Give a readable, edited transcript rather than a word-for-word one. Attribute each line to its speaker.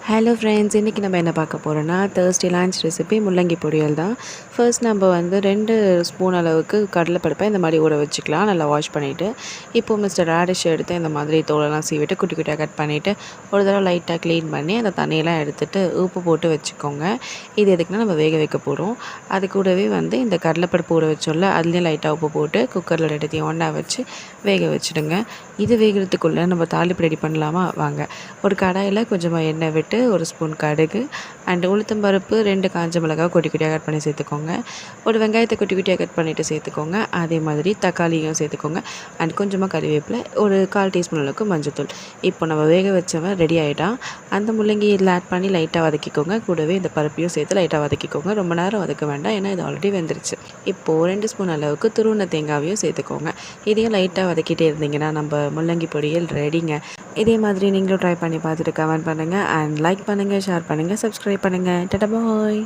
Speaker 1: Hello friends, இன்றைக்கி நம்ம என்ன பார்க்க போகிறோன்னா தேர்ஸ்டே லன்ச் ரெசிபி முள்ளங்கி பொரியல் தான். ஃபர்ஸ்ட் நம்ம வந்து 2 ஸ்பூன் அளவுக்கு கடலைப்பருப்பை இந்த மாதிரி ஊற வச்சுக்கலாம், நல்லா வாஷ் பண்ணிவிட்டு. இப்போது மிஸ்டர் ராடிஷ் எடுத்து இந்த மாதிரி தோலெல்லாம் சீவிட்டு குட்டி குட்டியாக கட் பண்ணிவிட்டு ஒரு தடவை லைட்டாக க்ளீன் பண்ணி அந்த தண்ணியெல்லாம் எடுத்துகிட்டு உப்பு போட்டு வச்சுக்கோங்க. இது எதுக்குன்னா நம்ம வேக வைக்க போகிறோம். அது கூடவே வந்து இந்த கடலைப்பருப்பு ஊற வச்சோம்ல, அதுலேயும் லைட்டாக உப்பு போட்டு குக்கரில் ரெண்டுத்தையும் ஒன்றா வச்சு வேக வச்சுடுங்க. இது வேகிறதுக்குள்ளே நம்ம தாளிப்பு ரெடி பண்ணலாமா? வாங்க. ஒரு கடாயில் கொஞ்சமாக எண்ணெய் விட்டு ஒரு ஸ்பூன் கடுகு அண்ட் உளுத்தம்பருப்பு 2 காஞ்ச மிளகாய் குட்டி குட்டியாக கட் பண்ணி சேர்த்துக்கோங்க. ஒரு வெங்காயத்தை குட்டி குட்டியாக கட் பண்ணிவிட்டு சேர்த்துக்கோங்க. அதே மாதிரி தக்காளியும் சேர்த்துக்கோங்க. அண்ட் கொஞ்சமாக கறிவேப்பிலை, ஒரு 1/4 டீஸ்பூன் அளவுக்கு மஞ்சத்தூள். இப்போ நம்ம வேக வச்சவன் ரெடி ஆகிட்டான். அந்த முள்ளங்கி இதில் ஆட் பண்ணி லைட்டாக வதக்கிக்கோங்க. கூடவே இந்த பருப்பையும் சேர்த்து லைட்டாக வதக்கிக்கோங்க. ரொம்ப நேரம் வதக்க வேண்டாம், ஏன்னா இது ஆல்ரெடி வெந்துருச்சு. இப்போது 2 ஸ்பூன் அளவுக்கு துருவின தேங்காவையும் சேர்த்துக்கோங்க. இதையும் லைட்டாக வதக்கிட்டே இருந்தீங்கன்னா நம்ம முள்ளங்கி பொரியல் ரெடிங்க. இதே மாதிரி நீங்களும் ட்ரை பண்ணி பார்த்துட்டு கமெண்ட் பண்ணுங்கள் அண்ட் லைக் பண்ணுங்கள், ஷேர் பண்ணுங்கள், சப்ஸ்கிரைப் பண்ணுங்கள். டாடா பாய்.